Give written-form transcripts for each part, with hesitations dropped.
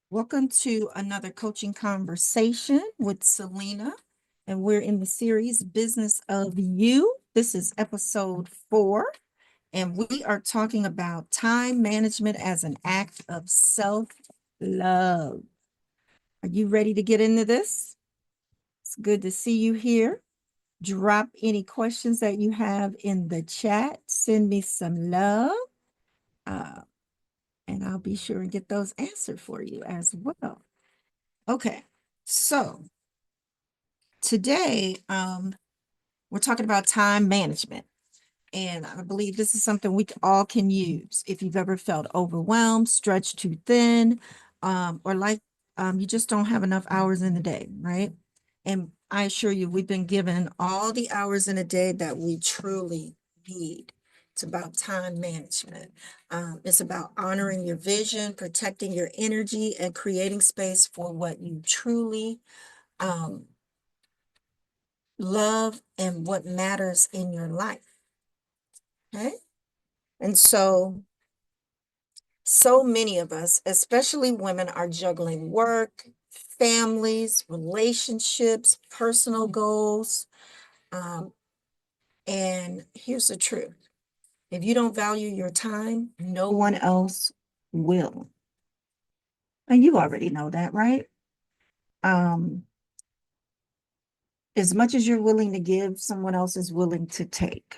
Welcome to another coaching conversation with Selina, and we're in the series Business of You. This is episode 4, and we are talking about time management as an act of self-love. Are you ready to get into this? It's good to see you here. Drop any questions that you have in the chat. Send me some love, uh, and I'll be sure and get those answered for you as well. Okay, so today we're talking about time management. And I believe this is something we all can use if you've ever felt overwhelmed, stretched too thin, or like you just don't have enough hours in the day, right? And I assure you, we've been given all the hours in a day that we truly need. It's about time management. It's about honoring your vision, protecting your energy, and creating space for what you truly um, love and what matters in your life. Okay. And so many of us, especially women, are juggling work, families, relationships, personal goals. Um, and here's the truth. If you don't value your time, no one else will. And you already know that, right? Um, as much as you're willing to give, someone else is willing to take.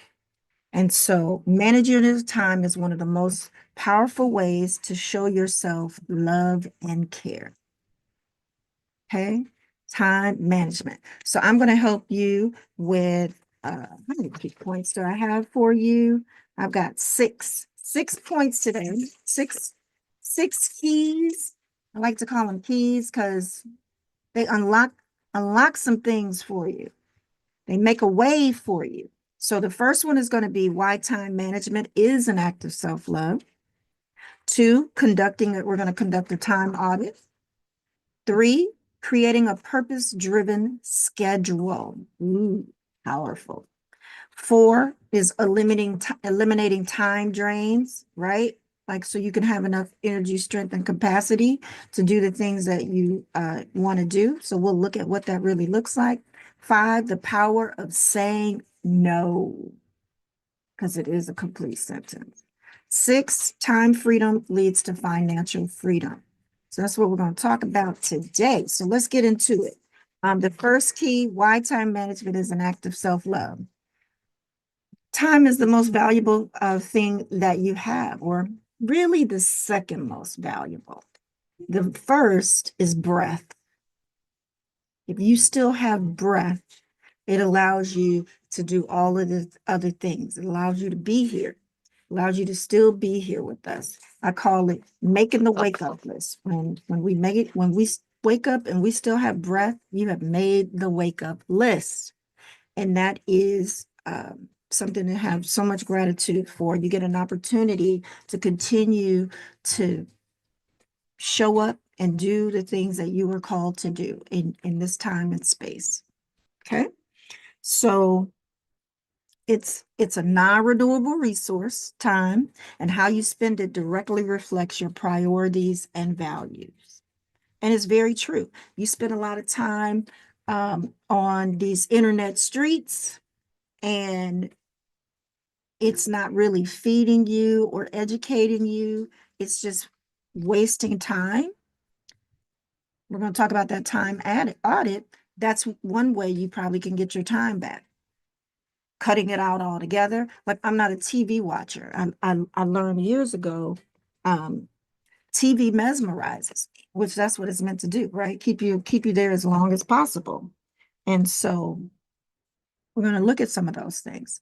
And so managing your time is one of the most powerful ways to show yourself love and care. Okay, time management. So I'm going to help you with how many key points do I have for you? I've got six points today. Six keys. I like to call them keys because they unlock some things for you. They make a way for you. So the first one is going to be why time management is an act of self-love. 2, we're going to conduct a time audit. 3, creating a purpose-driven schedule. Ooh, powerful. 4 is eliminating time drains, right? Like so you can have enough energy, strength, and capacity to do the things that you want to do. So we'll look at what that really looks like. 5, the power of saying no, because it is a complete sentence. 6, time freedom leads to financial freedom. So that's what we're going to talk about today. So let's get into it. The first key, why time management is an act of self-love. Time is the most valuable thing that you have, or really the second most valuable. The first is breath. If you still have breath, it allows you to do all of the other things. It allows you to be here, allows you to still be here with us. I call it making the wake up list. When we make it, when we wake up and we still have breath, you have made the wake up list. And that is something to have so much gratitude for. You get an opportunity to continue to show up and do the things that you were called to do in this time and space. Okay. So it's a non-renewable resource, time, and how you spend it directly reflects your priorities and values. And it's very true. You spend a lot of time on these internet streets, and it's not really feeding you or educating you. It's just wasting time. We're going to talk about that time audit. That's one way you probably can get your time back. Cutting it out altogether. Like I'm not a TV watcher. I learned years ago, TV mesmerizes me, which that's what it's meant to do, right? Keep you there as long as possible. And so we're going to look at some of those things.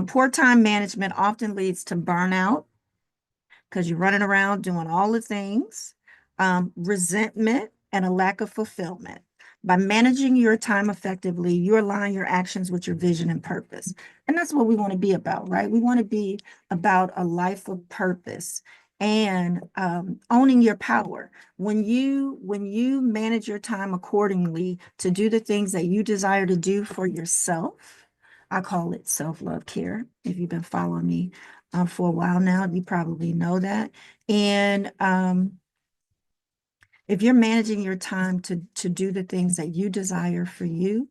Poor time management often leads to burnout because you're running around doing all the things, resentment, and a lack of fulfillment. By managing your time effectively, you align your actions with your vision and purpose. And that's what we want to be about, right? We want to be about a life of purpose and owning your power. When you manage your time accordingly to do the things that you desire to do for yourself, I call it self-love care. If you've been following me for a while now, you probably know that. And If you're managing your time to do the things that you desire for you,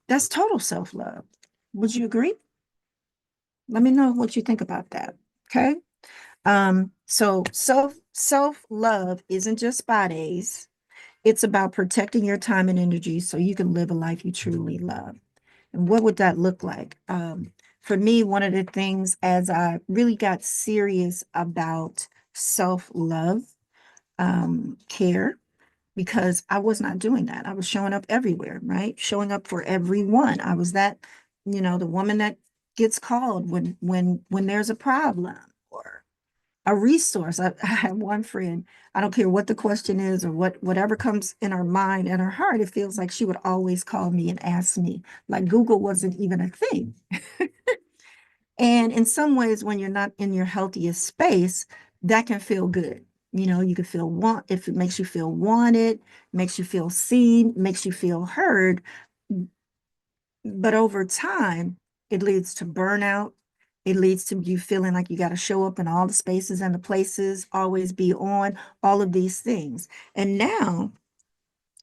that's total self-love. Would you agree? Let me know what you think about that. Okay. So self-love isn't just spa days. It's about protecting your time and energy so you can live a life you truly love. And what would that look like? For me, one of the things as I really got serious about self-love, care, because I was not doing that. I was showing up everywhere, right? Showing up for everyone. I was that, the woman that gets called when there's a problem or a resource. I have one friend, I don't care what the question is or whatever comes in her mind and her heart, it feels like she would always call me and ask me, like Google wasn't even a thing. And in some ways, when you're not in your healthiest space, that can feel good. You can feel if it makes you feel wanted, makes you feel seen, makes you feel heard. But over time, it leads to burnout. It leads to you feeling like you got to show up in all the spaces and the places, always be on, all of these things. And now,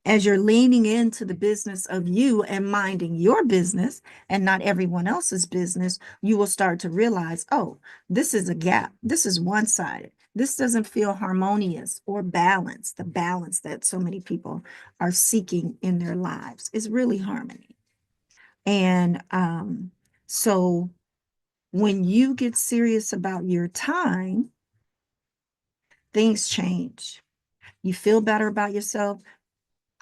as you're leaning into the business of you and minding your business and not everyone else's business, you will start to realize, oh, this is a gap. This is one-sided. This doesn't feel harmonious or balanced. The balance that so many people are seeking in their lives is really harmony. And so when you get serious about your time, things change. You feel better about yourself.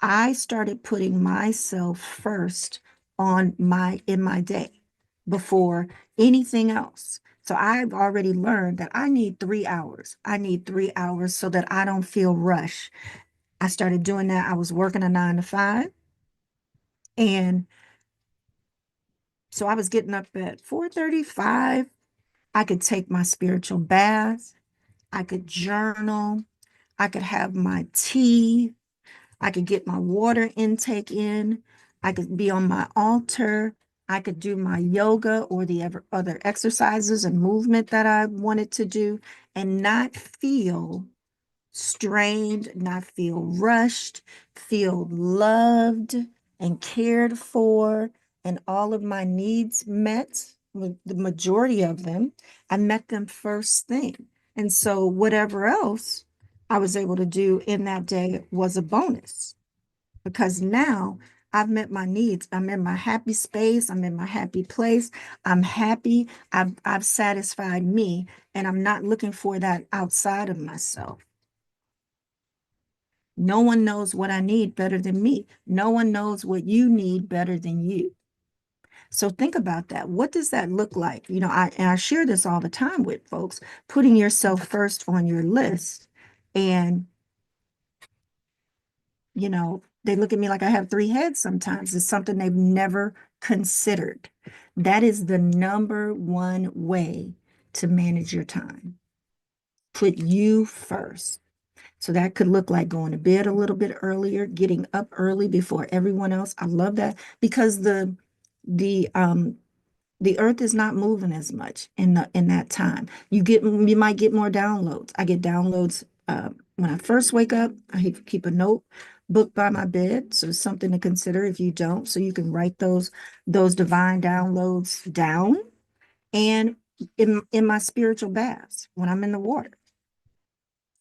I started putting myself first in my day before anything else. So I've already learned that I need 3 hours. I need 3 hours so that I don't feel rushed. I started doing that. I was working a 9 to 5. And so I was getting up at 4:35. I could take my spiritual bath. I could journal. I could have my tea. I could get my water intake in. I could be on my altar. I could do my yoga or the other exercises and movement that I wanted to do and not feel strained, not feel rushed, feel loved and cared for, and all of my needs met, the majority of them, I met them first thing. And so whatever else I was able to do in that day was a bonus because now I've met my needs. I'm in my happy space. I'm in my happy place. I'm happy. I've satisfied me, and I'm not looking for that outside of myself. No one knows what I need better than me. No one knows what you need better than you. So think about that. What does that look like? I share this all the time with folks, putting yourself first on your list. And, they look at me like I have three heads sometimes. It's something they've never considered. That is the number one way to manage your time. Put you first. So that could look like going to bed a little bit earlier, getting up early before everyone else. I love that because the um the earth is not moving as much in that time. You might get more downloads. I get downloads when I first wake up. I keep a notebook by my bed, so it's something to consider if you don't. So you can write those divine downloads down, and in my spiritual baths when I'm in the water.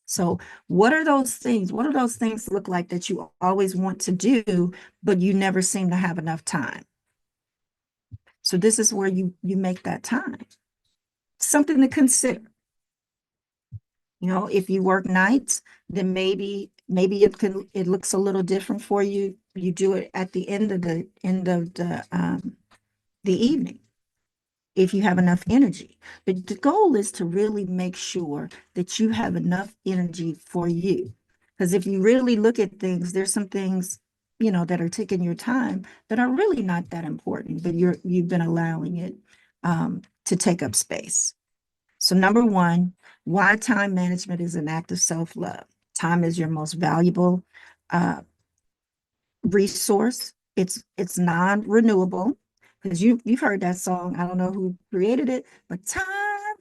So what are those things? What do those things look like that you always want to do, but you never seem to have enough time? So this is where you make that time. Something to consider. If you work nights, then maybe it looks a little different for you. You do it at the end of the evening if you have enough energy. But the goal is to really make sure that you have enough energy for you. Because if you really look at things, there's some things, that are taking your time that are really not that important, but you've been allowing it to take up space. So number one, why time management is an act of self-love. Time is your most valuable uh, resource. It's non-renewable because you've heard that song. I don't know who created it, but time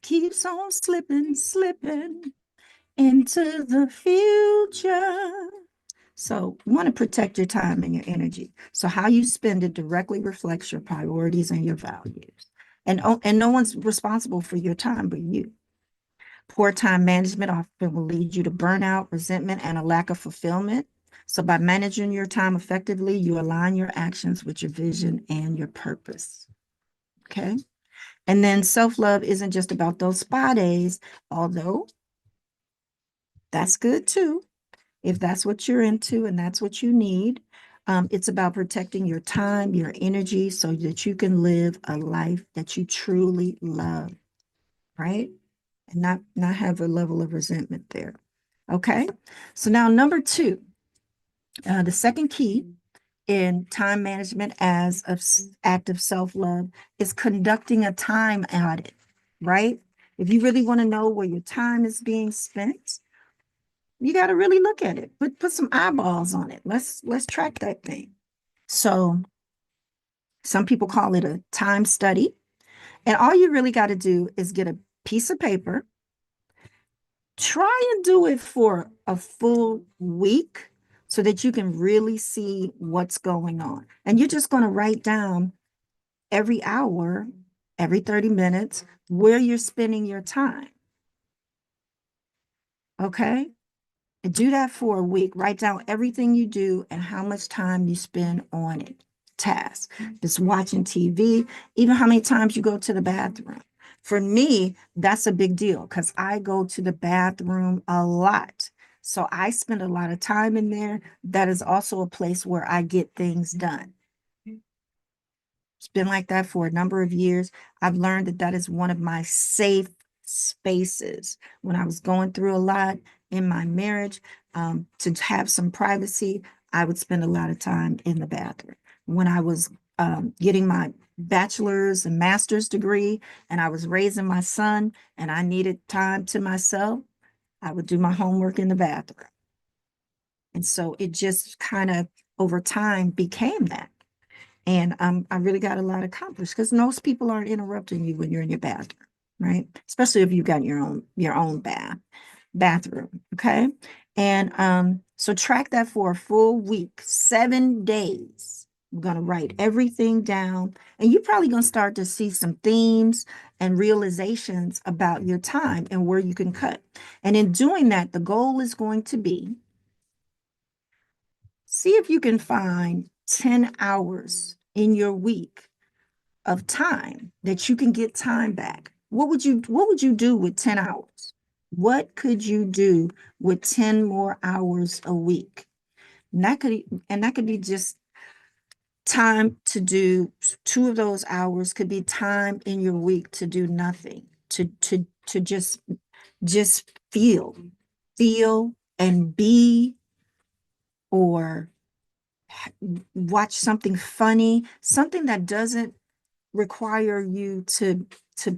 keeps on slipping, slipping into the future. So you want to protect your time and your energy. So how you spend it directly reflects your priorities and your values. And no one's responsible for your time but you. Poor time management often will lead you to burnout, resentment, and a lack of fulfillment. So by managing your time effectively, you align your actions with your vision and your purpose. Okay. And then self-love isn't just about those spa days, although that's good too, if that's what you're into and that's what you need. It's about protecting your time, your energy, so that you can live a life that you truly love, right? And not have a level of resentment there. Okay. So now number two, the second key in time management as an act of self-love is conducting a time audit, right? If you really want to know where your time is being spent, you got to really look at it. Put some eyeballs on it. Let's track that thing. So some people call it a time study. And all you really got to do is get a piece of paper. Try and do it for a full week so that you can really see what's going on. And you're just going to write down every hour, every 30 minutes, where you're spending your time. Okay? And do that for a week. Write down everything you do and how much time you spend on it. Task. Just watching TV, even how many times you go to the bathroom. For me, that's a big deal because I go to the bathroom a lot. So I spend a lot of time in there. That is also a place where I get things done. It's been like that for a number of years. I've learned that that is one of my safe spaces. When I was going through a lot in my marriage, to have some privacy, I would spend a lot of time in the bathroom. When I was getting my bachelor's and master's degree, and I was raising my son, and I needed time to myself, I would do my homework in the bathroom. And so it just kind of over time became that. And I really got a lot accomplished because most people aren't interrupting you when you're in your bathroom, right? Especially if you've got your own bathroom. Okay. And so track that for a full week, 7 days. I'm gonna write everything down, and you're probably gonna start to see some themes and realizations about your time and where you can cut. And in doing that, the goal is going to be see if you can find 10 hours in your week of time that you can get time back. What would you do with 10 hours? What could you do with 10 more hours a week? And that could be just time to do two of those hours could be time in your week to do nothing, to just feel and be, or watch something funny, something that doesn't require you to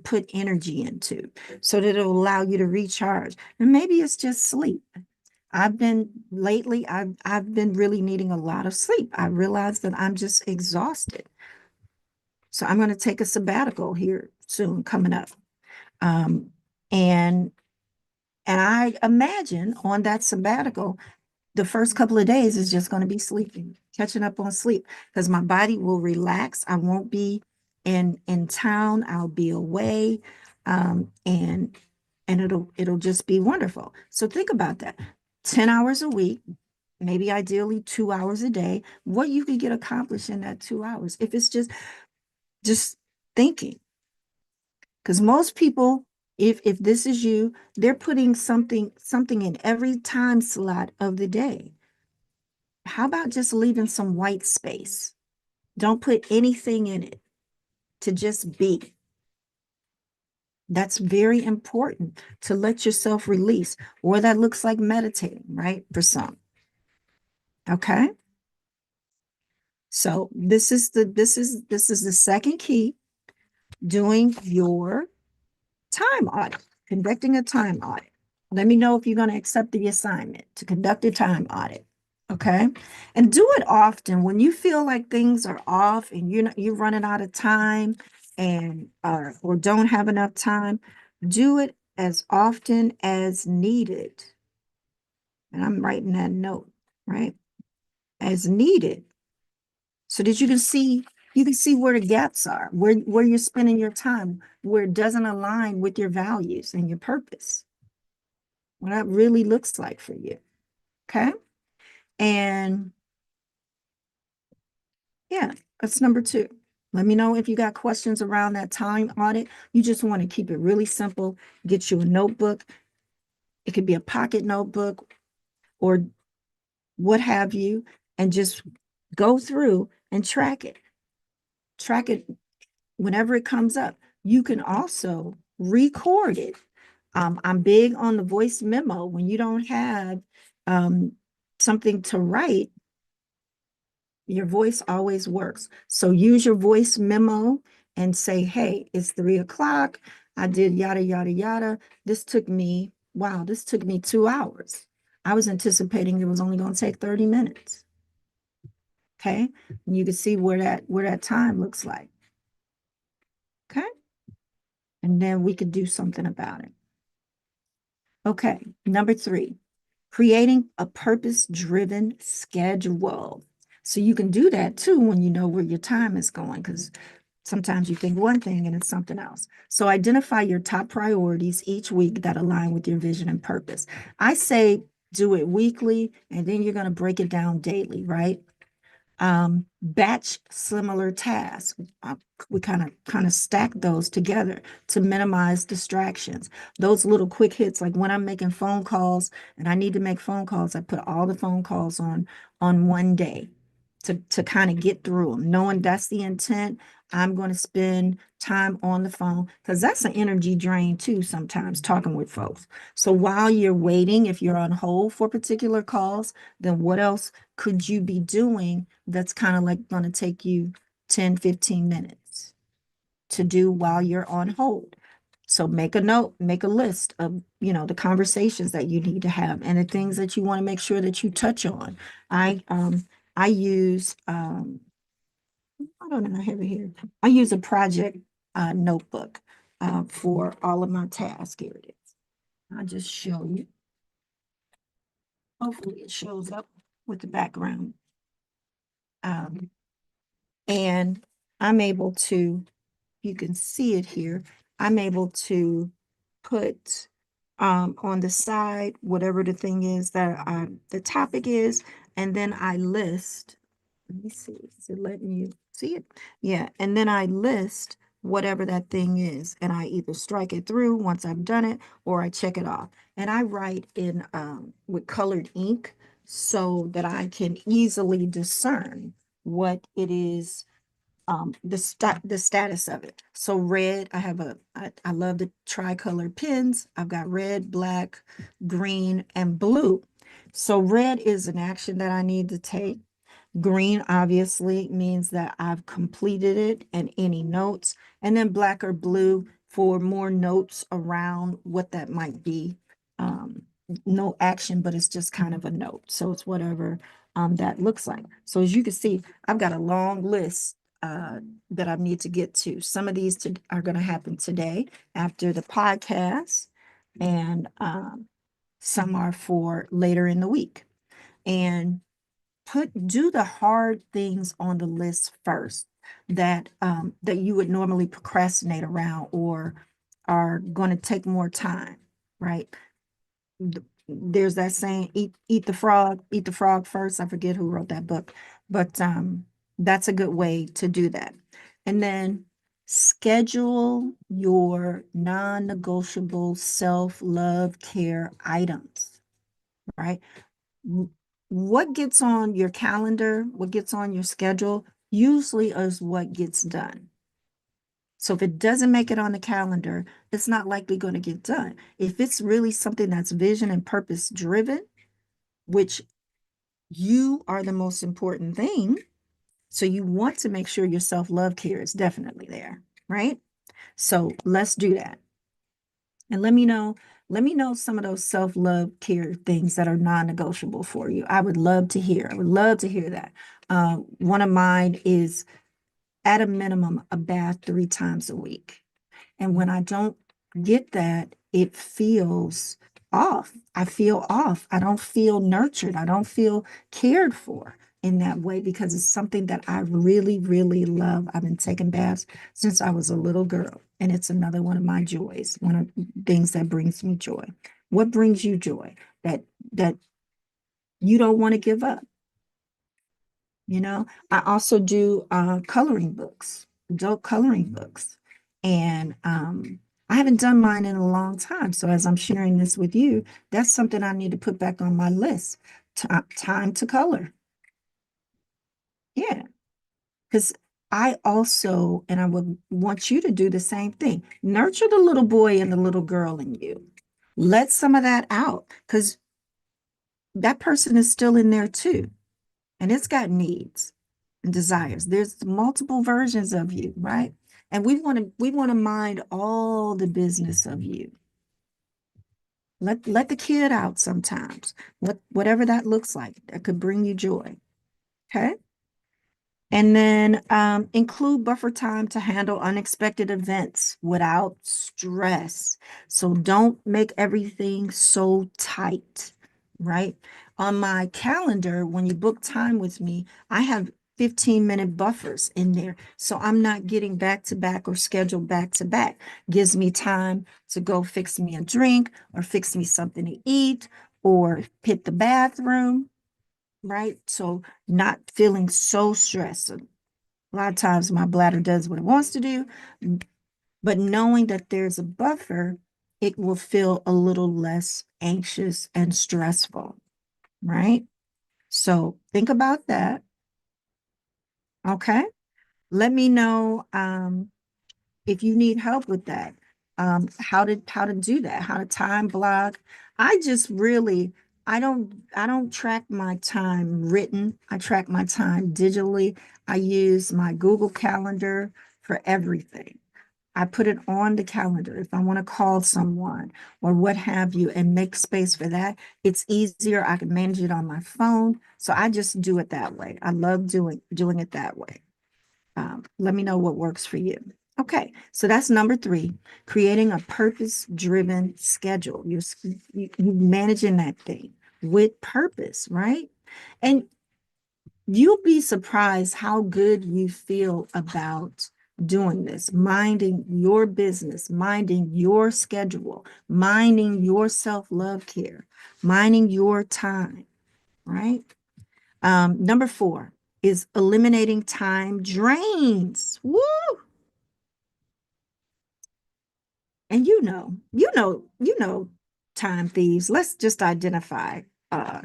put energy into, so that it'll allow you to recharge. And maybe it's just sleep. I've been really needing a lot of sleep. I realized that I'm just exhausted. So I'm going to take a sabbatical here soon coming up. Um, and and I imagine on that sabbatical, the first couple of days is just going to be sleeping, catching up on sleep, because my body will relax. I won't be in town. I'll be away, and it'll just be wonderful. So think about that. 10 hours a week, maybe ideally 2 hours a day. What you could get accomplished in that 2 hours if it's just thinking. Because most people, if this is you, they're putting something in every time slot of the day. How about just leaving some white space? Don't put anything in it, to just be. That's very important, to let yourself release, or that looks like meditating, right? For some. Okay. So this is the second key, doing your time audit, conducting a time audit. Let me know if you're going to accept the assignment to conduct a time audit. Okay. And do it often when you feel like things are off and you're running out of time, and or don't have enough time. Do it as often as needed. And I'm writing that note, right? as needed so that you can see where the gaps are, where you're spending your time, where it doesn't align with your values and your purpose, what that really looks like for you. Okay. And yeah, that's number two. Let me know if you got questions around that time audit. You just want to keep it really simple. Get you a notebook. It could be a pocket notebook or what have you, and just go through and track it. Track it whenever it comes up. You can also record it. I'm big on the voice memo. When you don't have something to write, your voice always works. So use your voice memo and say, hey, it's 3 o'clock. I did yada, yada, yada. This took me 2 hours. I was anticipating it was only going to take 30 minutes. Okay. And you can see where that time looks like. Okay. And then we could do something about it. Okay. Number 3, creating a purpose-driven schedule. So you can do that too when you know where your time is going, because sometimes you think one thing and it's something else. So identify your top priorities each week that align with your vision and purpose. I say do it weekly, and then you're going to break it down daily, right? Batch similar tasks. We kind of stack those together to minimize distractions. Those little quick hits, like when I'm making phone calls and I need to make phone calls, I put all the phone calls on one day to kind of get through them, knowing that's the intent. I'm going to spend time on the phone because that's an energy drain too, sometimes talking with folks. So while you're waiting, if you're on hold for particular calls, then what else could you be doing that's kind of like going to take you 10, 15 minutes to do while you're on hold? So make a note, make a list of, the conversations that you need to have and the things that you want to make sure that you touch on. I use I don't know, I have it here. I use a project notebook for all of my tasks. Here it is. I'll just show you. Hopefully it shows up with the background. Um, and I'm able to, you can see it here, I'm able to put on the side whatever the thing is that the topic is, and then I list, let me see, is it letting you see it? Yeah, and then I list whatever that thing is, and I either strike it through once I've done it, or I check it off. And I write in with colored ink so that I can easily discern what it is, the status of it. So red, I love the tricolor pens. I've got red, black, green, and blue. So red is an action that I need to take. Green obviously means that I've completed it and any notes, and then black or blue for more notes around what that might be. Um, no action, but it's just kind of a note. So it's whatever that looks like. So as you can see, I've got a long list that I need to get to. Some of these are going to happen today after the podcast, and some are for later in the week. And do the hard things on the list first that you would normally procrastinate around or are going to take more time, right? There's that saying, eat the frog first. I forget who wrote that book, but that's a good way to do that. And then schedule your non-negotiable self-love care items, right? What gets on your calendar, what gets on your schedule, usually is what gets done. So if it doesn't make it on the calendar, it's not likely going to get done. If it's really something that's vision and purpose driven, which you are the most important thing, so you want to make sure your self-love care is definitely there, right? So let's do that. And let me know some of those self-love care things that are non-negotiable for you. I would love to hear. I would love to hear that. One of mine is at a minimum a bath 3 times a week. And when I don't get that, it feels off. I feel off. I don't feel nurtured. I don't feel cared for. in that way because it's something that I really, really love. I've been taking baths since I was a little girl, and it's another one of my joys, one of the things that brings me joy. What brings you joy that you don't want to give up? I also do coloring books, adult coloring books. And I haven't done mine in a long time. So as I'm sharing this with you, that's something I need to put back on my list. Time to color. Yeah. Because I also, and I would want you to do the same thing. Nurture the little boy and the little girl in you. Let some of that out because that person is still in there too. And it's got needs and desires. There's multiple versions of you, right? And we want to mind all the business of you. Let the kid out sometimes. Whatever that looks like, that could bring you joy. Okay. And then include buffer time to handle unexpected events without stress. So don't make everything so tight, right? On my calendar, when you book time with me, I have 15-minute buffers in there. So I'm not getting back to back or scheduled back to back. Gives me time to go fix me a drink or fix me something to eat or hit the bathroom, right? So not feeling so stressed. A lot of times my bladder does what it wants to do, but knowing that there's a buffer, it will feel a little less anxious and stressful, right? So think about that. Okay. Let me know if you need help with that, how to do that, how to time block. I just really I don't track my time written. I track my time digitally. I use my Google Calendar for everything. I put it on the calendar if I want to call someone or what have you and make space for that. It's easier. I can manage it on my phone. So I just do it that way. I love doing it that way. Let me know what works for you. Okay, so that's number three, creating a purpose-driven schedule. You managing that thing with purpose, right? And you'll be surprised how good you feel about doing this, minding your business, minding your schedule, minding your self-love care, minding your time, right? Number four is eliminating time drains. Woo! And time thieves. Let's just identify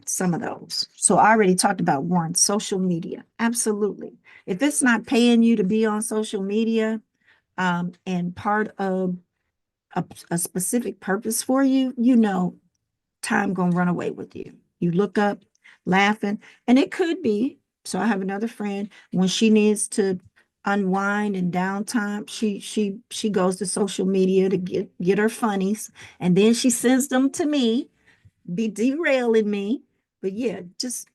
some of those. So I already talked about one, social media. Absolutely. If it's not paying you to be on social media, and part of a specific purpose for you, time gonna run away with you. You look up laughing, and it could be. So I have another friend when she needs to unwind and downtime, she goes to social media to get her funnies, and then she sends them to me, be derailing me. But yeah, just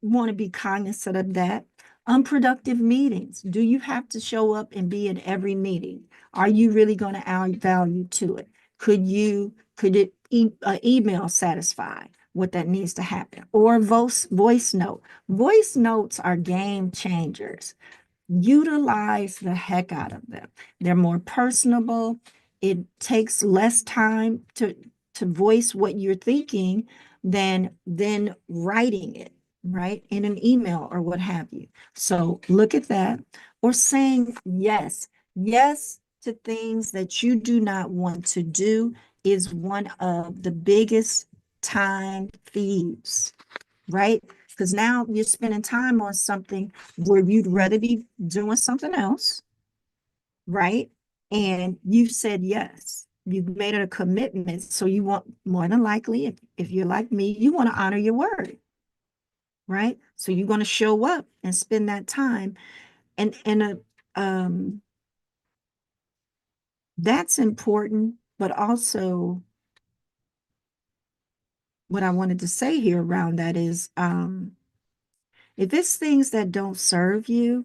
want to be cognizant of that. Unproductive meetings. Do you have to show up and be in every meeting? Are you really going to add value to it? Could email satisfy what that needs to happen? Or voice note. Voice notes are game changers. Utilize the heck out of them. They're more personable. It takes less time to voice what you're thinking than writing it, right? In an email or what have you. So look at that. Or saying yes. Yes to things that you do not want to do is one of the biggest time thieves, right? Because now you're spending time on something where you'd rather be doing something else, right? And you've said yes. You've made it a commitment. So you want, more than likely, if you're like me, you want to honor your word, right? So you're going to show up and spend that time. And that's important, but also what I wanted to say here around that is if it's things that don't serve you,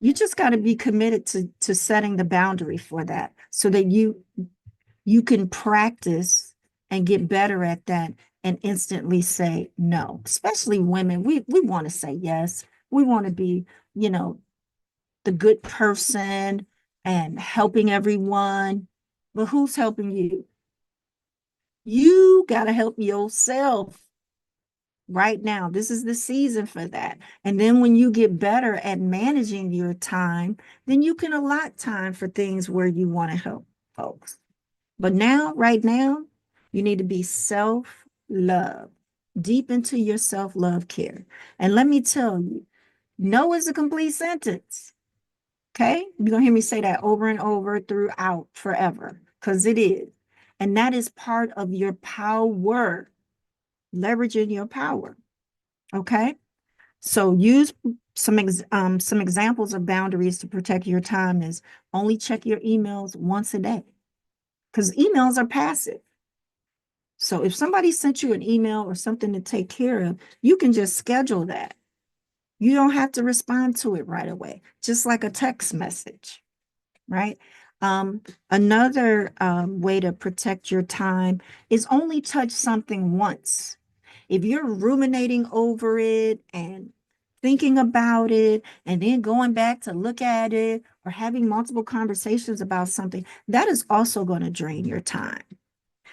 you just got to be committed to setting the boundary for that so that you can practice and get better at that and instantly say no. Especially women, we want to say yes. We want to be, you know, the good person and helping everyone. But who's helping you? You got to help yourself right now. This is the season for that. And then when you get better at managing your time, then you can allot time for things where you want to help folks. But now, right now, you need to be self-love, deep into your self-love care. And let me tell you, no is a complete sentence. Okay? You're going to hear me say that over and over throughout forever, because it is. And that is part of your power, leveraging your power. Okay? So use some examples of boundaries to protect your time is only check your emails once a day, because emails are passive. So if somebody sent you an email or something to take care of, you can just schedule that. You don't have to respond to it right away, just like a text message, right? Another way to protect your time is only touch something once. If you're ruminating over it and thinking about it and then going back to look at it or having multiple conversations about something, that is also going to drain your time.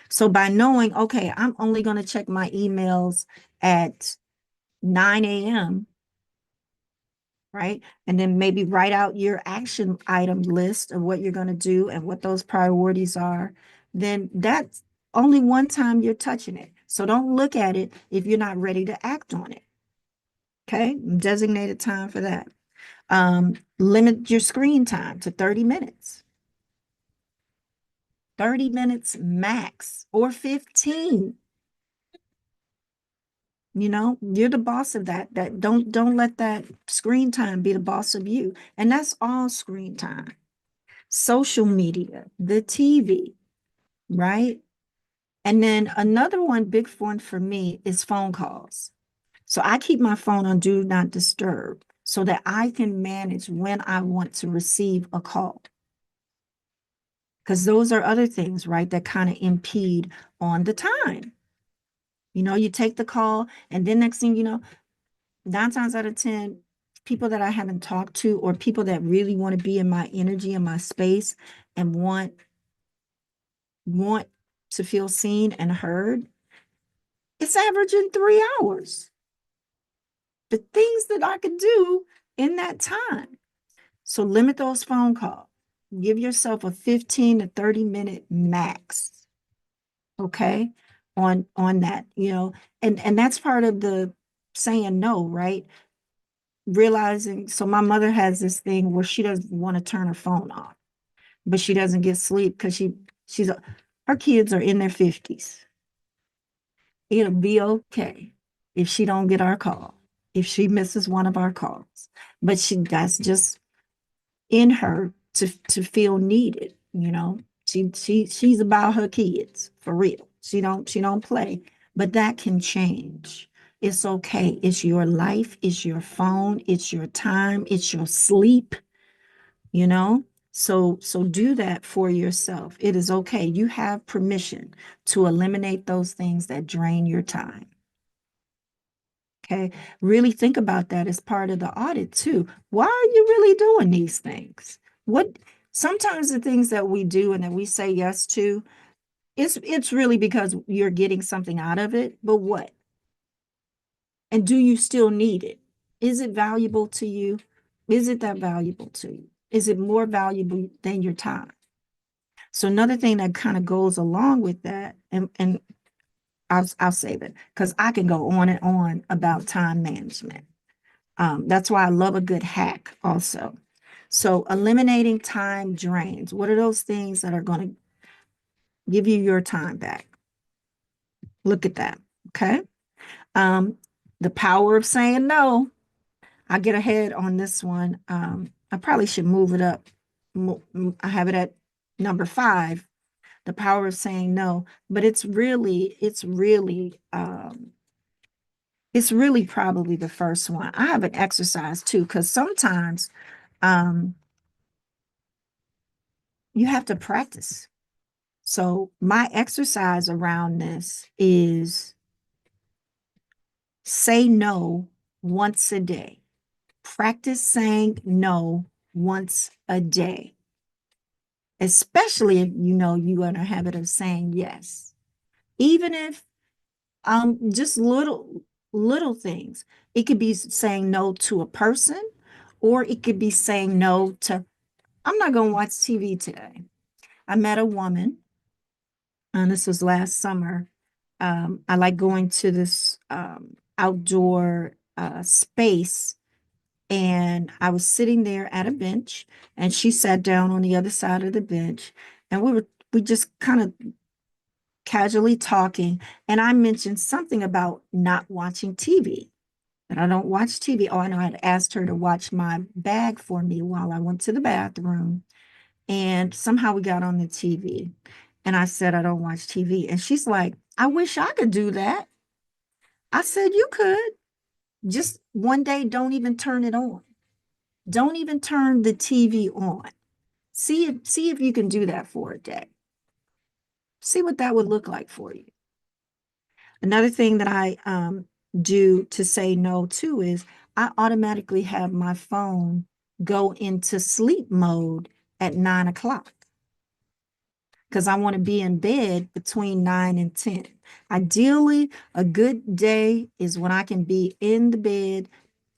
So by knowing, okay, I'm only going to check my emails at 9 a.m., right? And then maybe write out your action item list of what you're going to do and what those priorities are, then that's only one time you're touching it. So don't look at it if you're not ready to act on it. Okay, designated time for that. Limit your screen time to 30 minutes. 30 minutes max or 15. You know, you're the boss of that. Don't let that screen time be the boss of you. And that's all screen time. Social media, the TV, right? And then another one, big one for me is phone calls. So I keep my phone on do not disturb so that I can manage when I want to receive a call. Because those are other things, right, that kind of impede on the time. You know, you take the call, and then next thing you know, 9 times out of 10, people that I haven't talked to or people that really want to be in my energy and my space and want to feel seen and heard, it's averaging 3 hours. The things that I could do in that time. So limit those phone calls. Give yourself a 15 to 30-minute max. Okay. On that, you know, and that's part of the saying no, right? Realizing, so my mother has this thing where she doesn't want to turn her phone off, but she doesn't get sleep because her kids are in their 50s. It'll be okay if she don't get our call, if she misses one of our calls. But that's just in her to feel needed, you know. She's about her kids for real. She don't play, but that can change. It's okay. It's your life, it's your phone, it's your time, it's your sleep, you know. So do that for yourself. It is okay. You have permission to eliminate those things that drain your time. Okay. Really think about that as part of the audit too. Why are you really doing these things? What sometimes the things that we do and that we say yes to, it's really because you're getting something out of it, but what? And do you still need it? Is it valuable to you? Is it that valuable to you? Is it more valuable than your time? So another thing that kind of goes along with that, and I'll save it because I can go on and on about time management. That's why I love a good hack also. So eliminating time drains. What are those things that are going to give you your time back? Look at that. Okay. Um, the power of saying no. I get ahead on this one. I probably should move it up. I have it at number 5, the power of saying no, but it's really probably the first one. I have an exercise too, because sometimes um, you have to practice. So my exercise around this is Say no once a day. Practice saying no once a day, especially if you know you're in a habit of saying yes. Even if just little things. It could be saying no to a person, or it could be saying no to, I'm not going to watch TV today. I met a woman, and this was last summer. I like going to this outdoor space, and I was sitting there at a bench, and she sat down on the other side of the bench, and we just kind of casually talking, and I mentioned something about not watching TV. And I don't watch TV. Oh, I know I had asked her to watch my bag for me while I went to the bathroom. And somehow we got on the TV. And I said, I don't watch TV. And she's like, I wish I could do that. I said, you could. Just one day, don't even turn it on. Don't even turn the TV on. See if you can do that for a day. See what that would look like for you. Another thing that I do to say no to is I automatically have my phone go into sleep mode at 9 o'clock because I want to be in bed between 9 and 10. Ideally, a good day is when I can be in the bed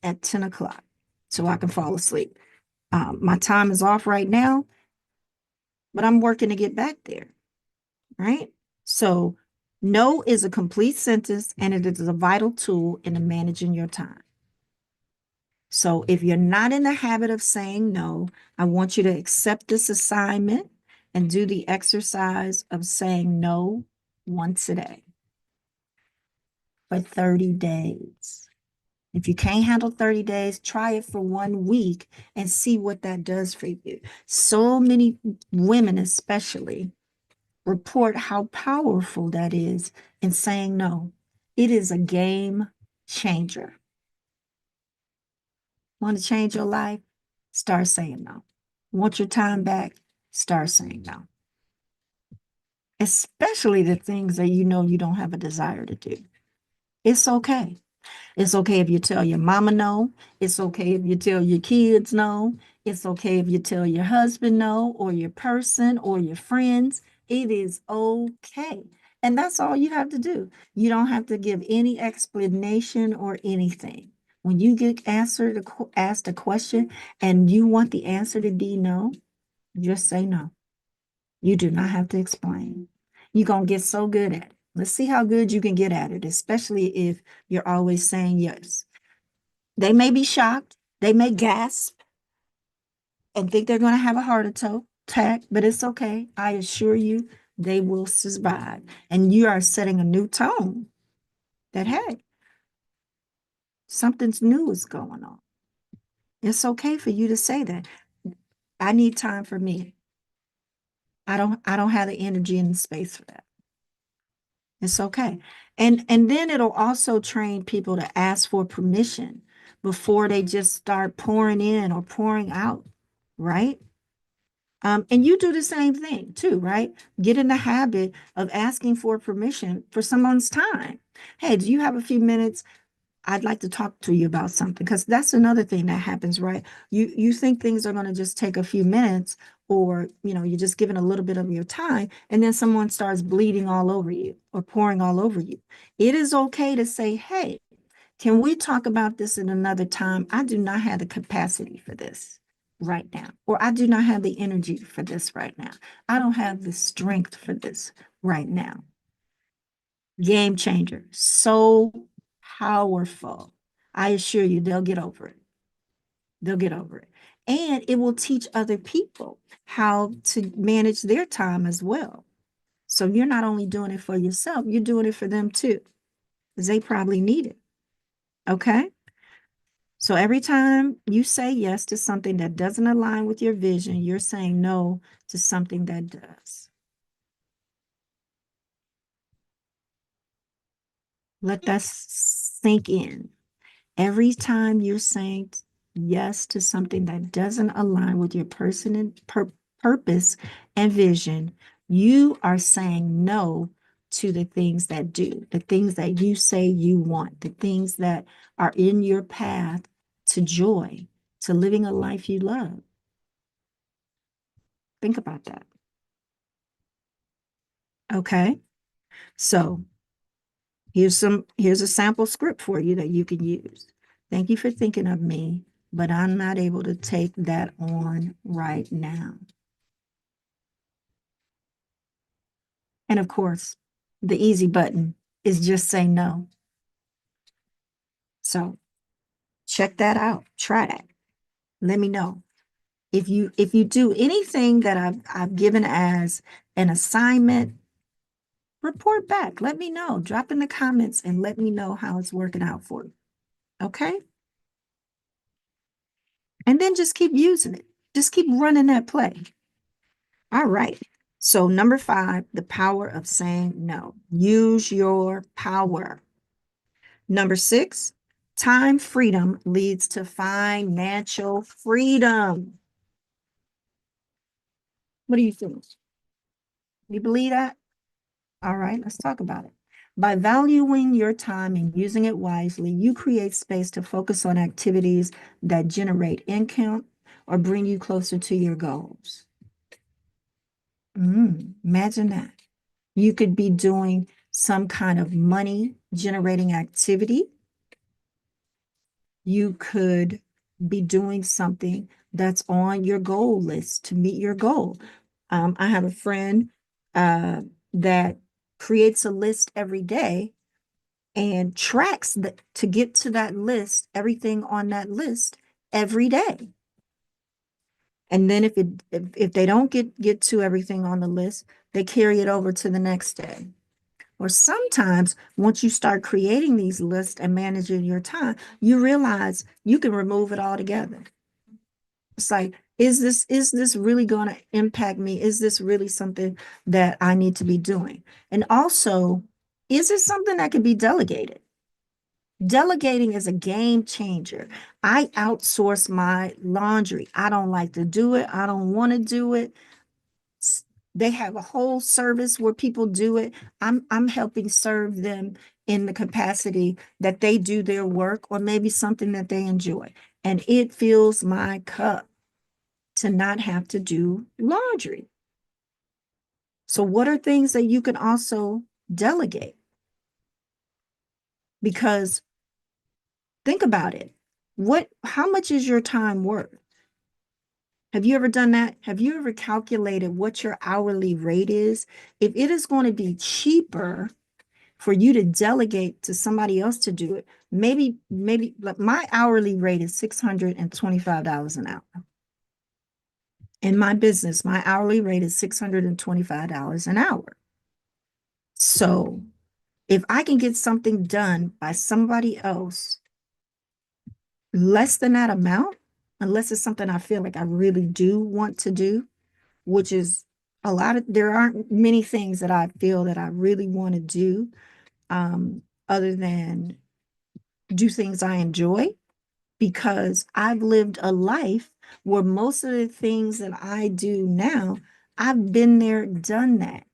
at 10 o'clock so I can fall asleep. My time is off right now, but I'm working to get back there, right? So, no is a complete sentence and it is a vital tool in managing your time. So, if you're not in the habit of saying no, I want you to accept this assignment and do the exercise of saying no once a day for 30 days. If you can't handle 30 days, try it for 1 week and see what that does for you. So many women, especially, report how powerful that is in saying no. It is a game changer. Want to change your life? Start saying no. Want your time back? Start saying no. Especially the things that you know you don't have a desire to do. It's okay. It's okay if you tell your mama no. It's okay if you tell your kids no. It's okay if you tell your husband no, or your person, or your friends. It is okay. And that's all you have to do. You don't have to give any explanation or anything. When you get asked a question and you want the answer to be no, just say no. You do not have to explain. You're going to get so good at it. Let's see how good you can get at it, especially if you're always saying yes. They may be shocked. They may gasp and think they're going to have a heart attack, but it's okay. I assure you, they will survive. And you are setting a new tone that, hey, something's new is going on. It's okay for you to say that. I need time for me. I don't have the energy and the space for that. It's okay. And then it'll also train people to ask for permission before they just start pouring in or pouring out, right? And you do the same thing too, right? Get in the habit of asking for permission for someone's time. Hey, do you have a few minutes? I'd like to talk to you about something, because that's another thing that happens, right? You think things are going to just take a few minutes, or you're just giving a little bit of your time, and then someone starts bleeding all over you or pouring all over you. It is okay to say, hey, can we talk about this at another time? I do not have the capacity for this right now, or I do not have the energy for this right now. I don't have the strength for this right now. Game changer. So powerful. I assure you, they'll get over it. They'll get over it. And it will teach other people how to manage their time as well. So you're not only doing it for yourself, you're doing it for them too, because they probably need it. Okay. So every time you say yes to something that doesn't align with your vision, you're saying no to something that does. Let that sink in. Every time you're saying yes to something that doesn't align with your purpose and vision, you are saying no to the things that do, the things that you say you want, the things that are in your path to joy, to living a life you love. Think about that. Okay. So here's a sample script for you that you can use. Thank you for thinking of me, but I'm not able to take that on right now. And of course, the easy button is just say no. So check that out. Try that. Let me know. If you do anything that I've given as an assignment, report back. Let me know. Drop in the comments and let me know how it's working out for you. Okay? And then just keep using it. Just keep running that play. All right. So number 5, the power of saying no. Use your power. Number 6, time freedom leads to financial freedom. What do you think? You believe that? All right, let's talk about it. By valuing your time and using it wisely, you create space to focus on activities that generate income or bring you closer to your goals. Imagine that. You could be doing some kind of money generating activity. You could be doing something that's on your goal list to meet your goal. I have a friend that creates a list every day and tracks to get to that list, everything on that list every day. And then if they don't get to everything on the list, they carry it over to the next day. Or sometimes once you start creating these lists and managing your time, you realize you can remove it altogether. It's like, is this really going to impact me? Is this really something that I need to be doing? And also, is it something that can be delegated? Delegating is a game changer. I outsource my laundry. I don't like to do it. I don't want to do it. They have a whole service where people do it. I'm helping serve them in the capacity that they do their work or maybe something that they enjoy. And it fills my cup to not have to do laundry. So what are things that you can also delegate? Because think about it. How much is your time worth? Have you ever done that? Have you ever calculated what your hourly rate is? If it is going to be cheaper for you to delegate to somebody else to do it, maybe like my hourly rate is $625 an hour. In my business, my hourly rate is $625 an hour. So if I can get something done by somebody else less than that amount, unless it's something I feel like I really do want to do, which is there aren't many things that I feel that I really want to do, other than do things I enjoy, because I've lived a life where most of the things that I do now, I've been there, done that.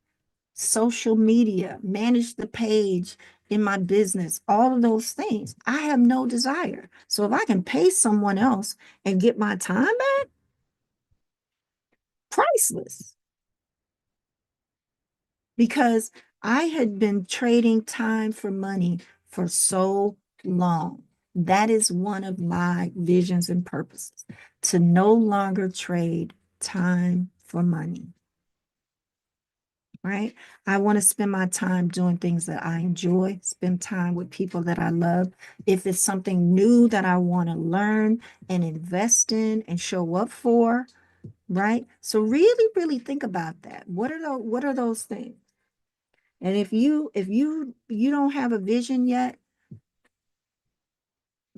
Social media, manage the page in my business, all of those things. I have no desire. So if I can pay someone else and get my time back, priceless. Because I had been trading time for money for so long. That is one of my visions and purposes, to no longer trade time for money. Right? I want to spend my time doing things that I enjoy, spend time with people that I love. If it's something new that I want to learn and invest in and show up for, right? So really think about that. What are those things? And if you don't have a vision yet,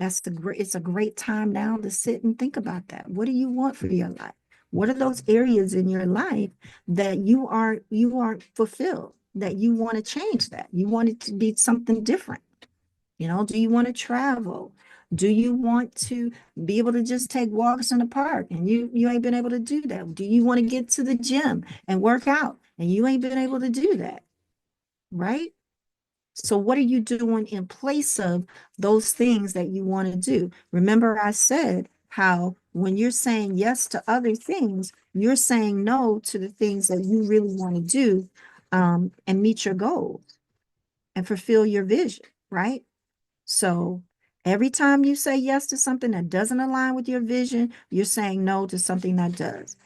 it's a great time now to sit and think about that. What do you want for your life? What are those areas in your life that you aren't fulfilled, that you want to change, that you want it to be something different? Do you want to travel? Do you want to be able to just take walks in the park and you ain't been able to do that? Do you want to get to the gym and work out and you ain't been able to do that? right? So what are you doing in place of those things that you want to do? Remember, I said how when you're saying yes to other things, you're saying no to the things that you really want to do, and meet your goals and fulfill your vision, right? So every time you say yes to something that doesn't align with your vision, you're saying no to something that does.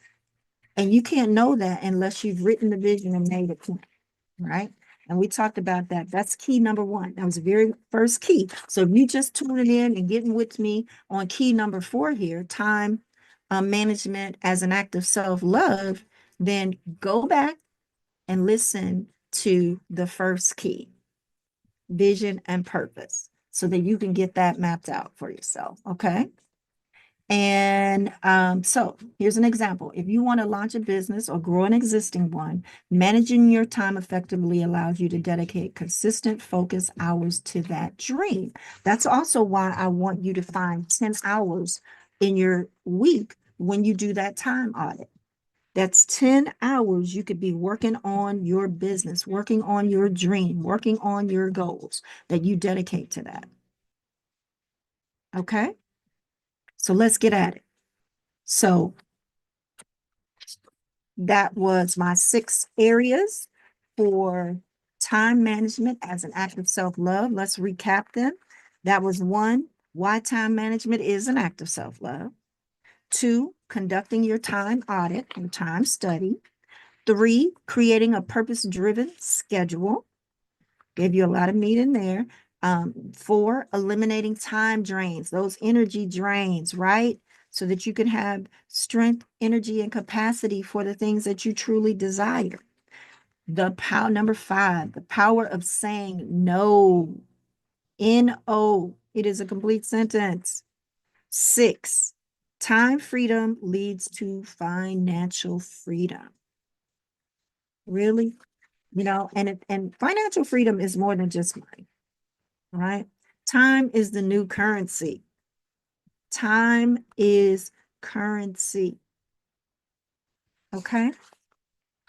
And you can't know that unless you've written the vision and made it plain, right? And we talked about that. That's key number one. That was the very first key. So if you just tuning in and getting with me on key number four here, time management as an act of self-love, then go back and listen to the first key, vision and purpose, so that you can get that mapped out for yourself. Okay. And so here's an example. If you want to launch a business or grow an existing one, managing your time effectively allows you to dedicate consistent focus hours to that dream. That's also why I want you to find 10 hours in your week when you do that time audit. That's 10 hours you could be working on your business, working on your dream, working on your goals that you dedicate to that. Okay? So let's get at it. So that was my 6 areas for time management as an act of self-love. Let's recap them. That was one, why time management is an act of self-love. Two, conducting your time audit or time study. Three, creating a purpose-driven schedule. Gave you a lot of meat in there. Four, eliminating time drains, those energy drains, right? So that you can have strength, energy, and capacity for the things that you truly desire. The power, number five, the power of saying no. N-O. It is a complete sentence. Six, time freedom leads to financial freedom. Really? And financial freedom is more than just money, right? Time is the new currency. Time is currency. Okay.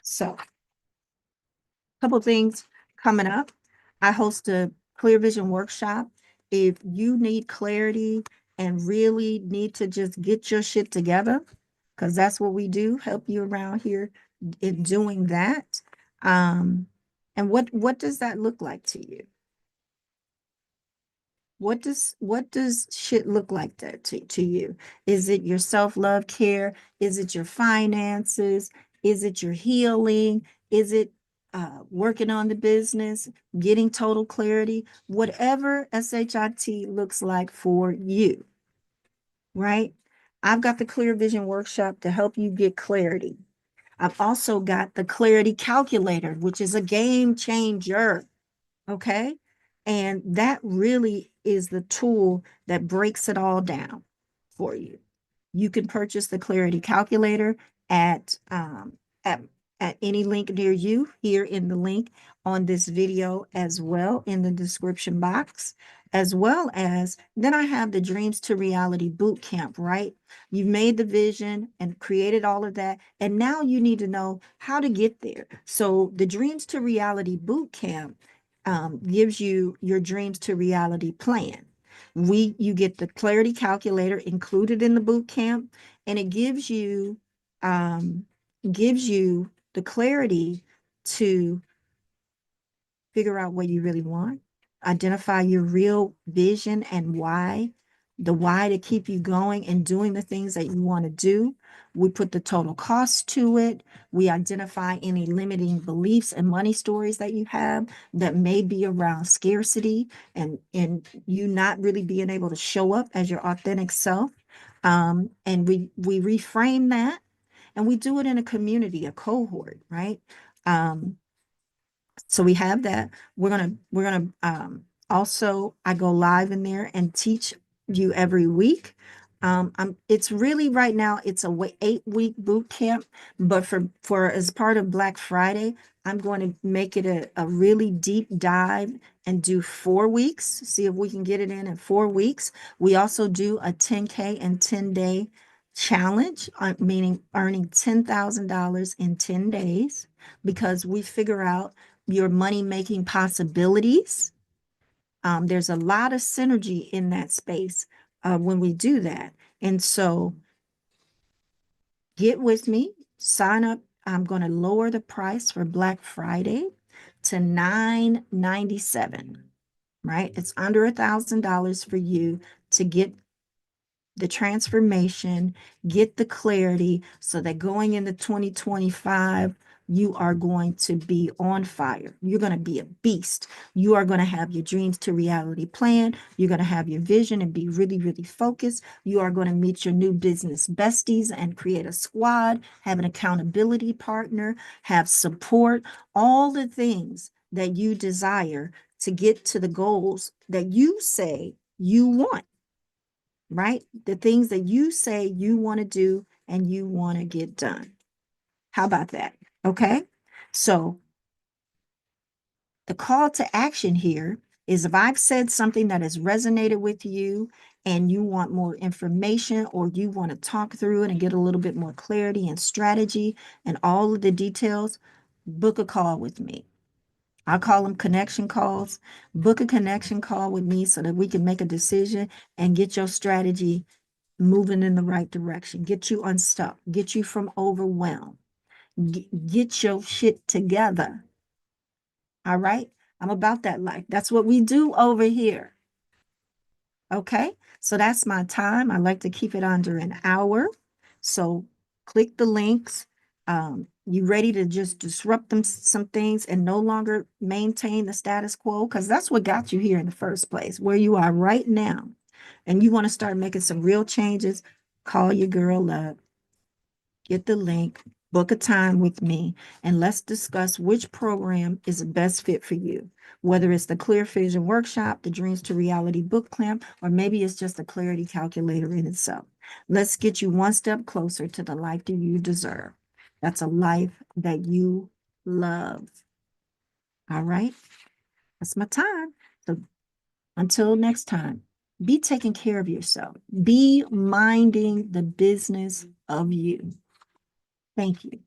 So, a couple things coming up. I host a clear vision workshop. If you need clarity and really need to just get your shit together, because that's what we do, help you around here in doing that. And what does that look like to you? What does shit look like that to you? Is it your self-love care? Is it your finances? Is it your healing? Is it working on the business, getting total clarity? Whatever SHIT looks like for you, right? I've got the Clear Vision Workshop to help you get clarity. I've also got the Clarity Calculator, which is a game changer. Okay. And that really is the tool that breaks it all down for you. You can purchase the Clarity Calculator at, at, at any link near you here in the link on this video as well in the description box, as well as then I have the Dreams to Reality Boot Camp, right? You've made the vision and created all of that, and now you need to know how to get there. So the Dreams to Reality Boot Camp gives you your dreams to reality plan. You get the clarity calculator included in the boot camp, and it um, gives you the clarity to figure out what you really want, identify your real vision and why, the why to keep you going and doing the things that you want to do. We put the total cost to it. We identify any limiting beliefs and money stories that you have that may be around scarcity and you not really being able to show up as your authentic self. And we reframe that, and we do it in a community, a cohort, right? Um, so we have that. We're gonna also, I go live in there and teach you every week. It's really right now it's a 8-week boot camp, but for as part of Black Friday, I'm going to make it a really deep dive and do 4 weeks. See if we can get it in 4 weeks. We also do a 10K and 10-day challenge, meaning earning $10,000 in 10 days, because we figure out your money-making possibilities. There's a lot of synergy in that space when we do that. And so get with me, sign up. I'm going to lower the price for Black Friday to $997, right? It's under $1,000 for you to get the transformation, get the clarity so that going into 2025, you are going to be on fire. You're going to be a beast. You are going to have your dreams to reality plan. You're going to have your vision and be really, really focused. You are going to meet your new business besties and create a squad, have an accountability partner, have support, all the things that you desire to get to the goals that you say you want, right? The things that you say you want to do and you want to get done. How about that? Okay. So the call to action here is if I've said something that has resonated with you and you want more information or you want to talk through it and get a little bit more clarity and strategy and all of the details, book a call with me. I call them connection calls. Book a connection call with me so that we can make a decision and get your strategy moving in the right direction, get you unstuck, get you from overwhelm, get your shit together. All right. I'm about that life. That's what we do over here. Okay. So that's my time. I like to keep it under an hour. So click the links. You ready to just disrupt some things and no longer maintain the status quo? Because that's what got you here in the first place, where you are right now. And you want to start making some real changes, call your girl up, get the link, book a time with me, and let's discuss which program is the best fit for you. Whether it's the Clear Vision Workshop, the Dreams to Reality Book Camp, or maybe it's just a clarity calculator in itself. Let's get you one step closer to the life that you deserve. That's a life that you love. All right? That's my time. So until next time, be taking care of yourself. Be minding the business of you. Thank you.